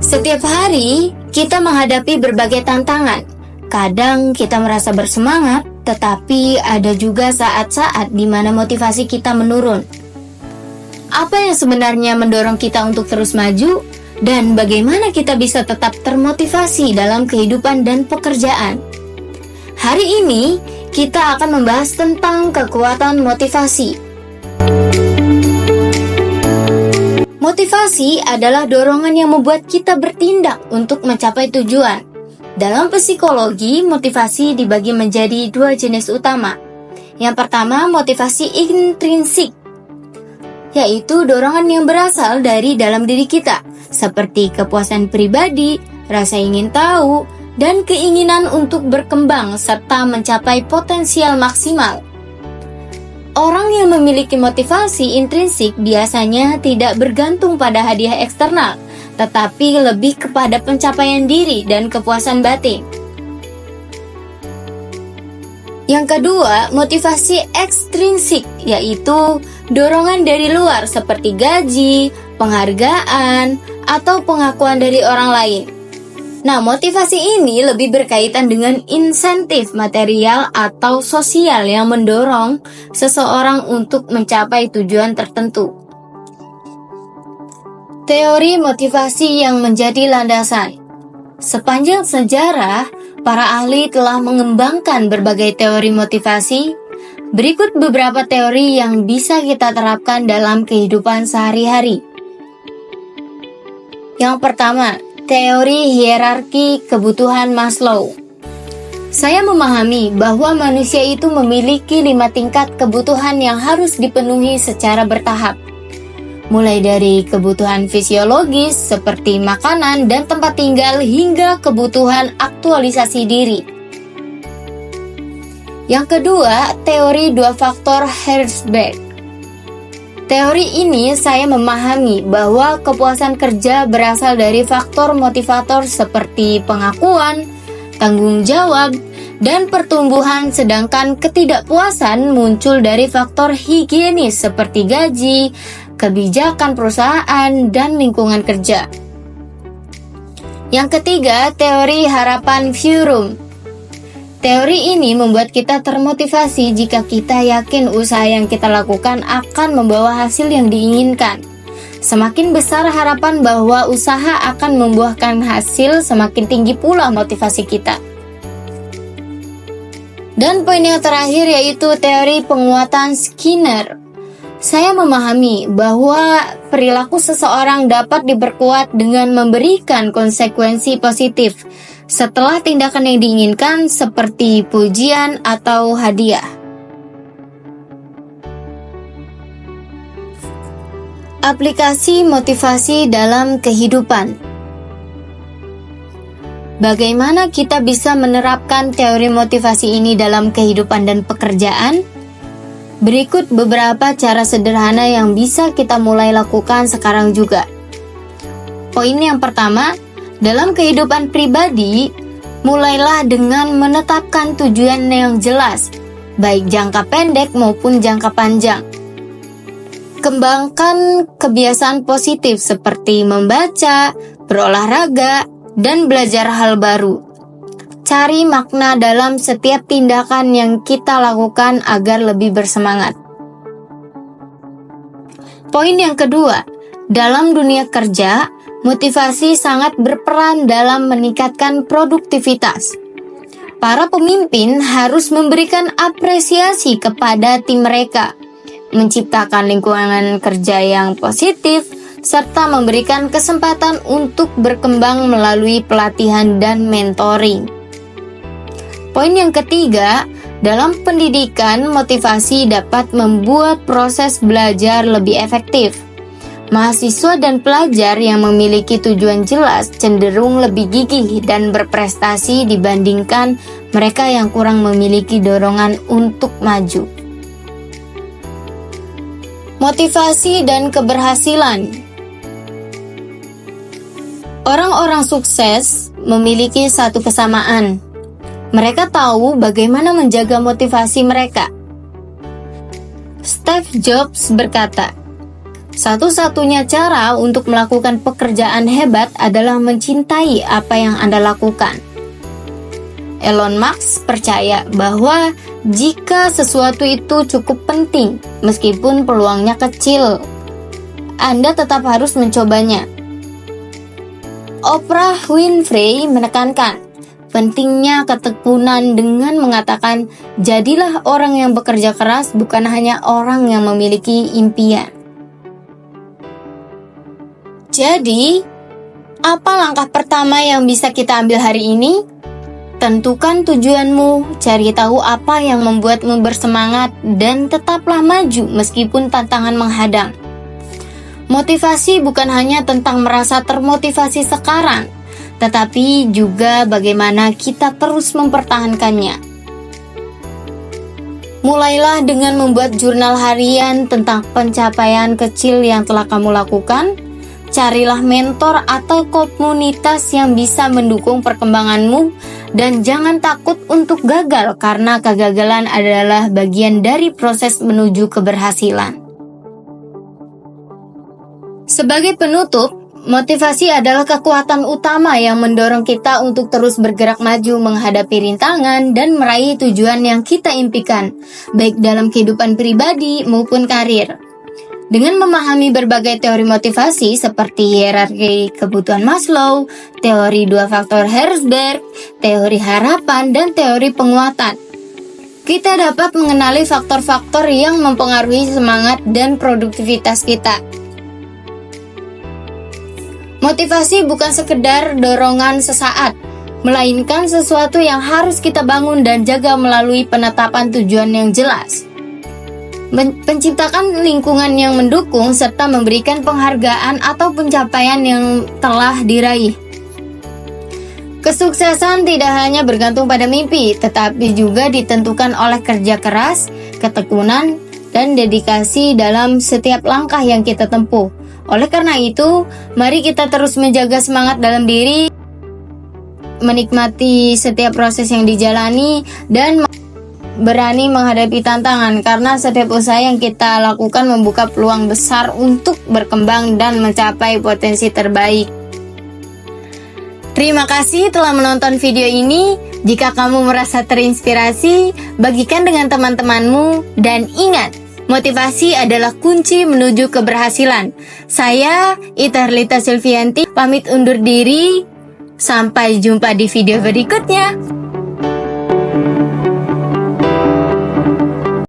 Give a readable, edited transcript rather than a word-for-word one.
Setiap hari kita menghadapi berbagai tantangan. Kadang kita merasa bersemangat, tetapi ada juga saat-saat di mana motivasi kita menurun. Apa yang sebenarnya mendorong kita untuk terus maju? Dan bagaimana kita bisa tetap termotivasi dalam kehidupan dan pekerjaan? Hari ini kita akan membahas tentang kekuatan motivasi. Motivasi adalah dorongan yang membuat kita bertindak untuk mencapai tujuan. Dalam psikologi, motivasi dibagi menjadi dua jenis utama. Yang pertama, motivasi intrinsik, yaitu dorongan yang berasal dari dalam diri kita, seperti kepuasan pribadi, rasa ingin tahu, dan keinginan untuk berkembang serta mencapai potensial maksimal. Orang yang memiliki motivasi intrinsik biasanya tidak bergantung pada hadiah eksternal, tetapi lebih kepada pencapaian diri dan kepuasan batin. Yang kedua, motivasi ekstrinsik, yaitu dorongan dari luar seperti gaji, penghargaan, atau pengakuan dari orang lain. Nah, motivasi ini lebih berkaitan dengan insentif material atau sosial yang mendorong seseorang untuk mencapai tujuan tertentu. Teori motivasi yang menjadi landasan. Sepanjang sejarah, para ahli telah mengembangkan berbagai teori motivasi. Berikut beberapa teori yang bisa kita terapkan dalam kehidupan sehari-hari. Yang pertama, teori hierarki kebutuhan Maslow. Saya memahami bahwa manusia itu memiliki 5 tingkat kebutuhan yang harus dipenuhi secara bertahap. Mulai dari kebutuhan fisiologis seperti makanan dan tempat tinggal hingga kebutuhan aktualisasi diri. Yang kedua, teori 2 faktor Herzberg. Teori ini saya memahami bahwa kepuasan kerja berasal dari faktor motivator seperti pengakuan, tanggung jawab, dan pertumbuhan, sedangkan ketidakpuasan muncul dari faktor higienis seperti gaji, kebijakan perusahaan, dan lingkungan kerja. Yang ketiga, teori harapan Fromm. Teori ini membuat kita termotivasi jika kita yakin usaha yang kita lakukan akan membawa hasil yang diinginkan. Semakin besar harapan bahwa usaha akan membuahkan hasil, semakin tinggi pula motivasi kita. Dan poin yang terakhir yaitu teori penguatan Skinner. Saya memahami bahwa perilaku seseorang dapat diperkuat dengan memberikan konsekuensi positif setelah tindakan yang diinginkan seperti pujian atau hadiah. Aplikasi motivasi dalam kehidupan. Bagaimana kita bisa menerapkan teori motivasi ini dalam kehidupan dan pekerjaan? Berikut beberapa cara sederhana yang bisa kita mulai lakukan sekarang juga. Poin yang pertama, dalam kehidupan pribadi, mulailah dengan menetapkan tujuan yang jelas, baik jangka pendek maupun jangka panjang. Kembangkan kebiasaan positif seperti membaca, berolahraga, dan belajar hal baru. Cari makna dalam setiap tindakan yang kita lakukan agar lebih bersemangat. Poin yang kedua, dalam dunia kerja, motivasi sangat berperan dalam meningkatkan produktivitas. Para pemimpin harus memberikan apresiasi kepada tim mereka, menciptakan lingkungan kerja yang positif, serta memberikan kesempatan untuk berkembang melalui pelatihan dan mentoring. Poin yang ketiga, dalam pendidikan, motivasi dapat membuat proses belajar lebih efektif. Mahasiswa dan pelajar yang memiliki tujuan jelas cenderung lebih gigih dan berprestasi dibandingkan mereka yang kurang memiliki dorongan untuk maju. Motivasi dan keberhasilan. Orang-orang sukses memiliki satu kesamaan. Mereka tahu bagaimana menjaga motivasi mereka. Steve Jobs berkata, Satu-satunya cara untuk melakukan pekerjaan hebat adalah mencintai apa yang Anda lakukan. Elon Musk percaya bahwa jika sesuatu itu cukup penting, meskipun peluangnya kecil, Anda tetap harus mencobanya. Oprah Winfrey menekankan pentingnya ketekunan dengan mengatakan, jadilah orang yang bekerja keras, bukan hanya orang yang memiliki impian. Jadi, apa langkah pertama yang bisa kita ambil hari ini? Tentukan tujuanmu, cari tahu apa yang membuatmu bersemangat, dan tetaplah maju meskipun tantangan menghadang. Motivasi bukan hanya tentang merasa termotivasi sekarang, tetapi juga bagaimana kita terus mempertahankannya. Mulailah dengan membuat jurnal harian tentang pencapaian kecil yang telah kamu lakukan. Carilah mentor atau komunitas yang bisa mendukung perkembanganmu, dan jangan takut untuk gagal karena kegagalan adalah bagian dari proses menuju keberhasilan. Sebagai penutup, motivasi adalah kekuatan utama yang mendorong kita untuk terus bergerak maju menghadapi rintangan dan meraih tujuan yang kita impikan, baik dalam kehidupan pribadi maupun karir. Dengan memahami berbagai teori motivasi seperti hierarki kebutuhan Maslow, teori 2 faktor Herzberg, teori harapan, dan teori penguatan, kita dapat mengenali faktor-faktor yang mempengaruhi semangat dan produktivitas kita. Motivasi bukan sekedar dorongan sesaat, melainkan sesuatu yang harus kita bangun dan jaga melalui penetapan tujuan yang jelas. Menciptakan lingkungan yang mendukung serta memberikan penghargaan atau pencapaian yang telah diraih. Kesuksesan tidak hanya bergantung pada mimpi, tetapi juga ditentukan oleh kerja keras, ketekunan, dan dedikasi dalam setiap langkah yang kita tempuh. Oleh karena itu, mari kita terus menjaga semangat dalam diri, menikmati setiap proses yang dijalani, dan berani menghadapi tantangan, karena setiap usaha yang kita lakukan membuka peluang besar untuk berkembang dan mencapai potensi terbaik. Terima kasih telah menonton video ini. Jika kamu merasa terinspirasi, bagikan dengan teman-temanmu, dan ingat, motivasi adalah kunci menuju keberhasilan. Saya, Ita Herlita Silvianti, pamit undur diri. Sampai jumpa di video berikutnya.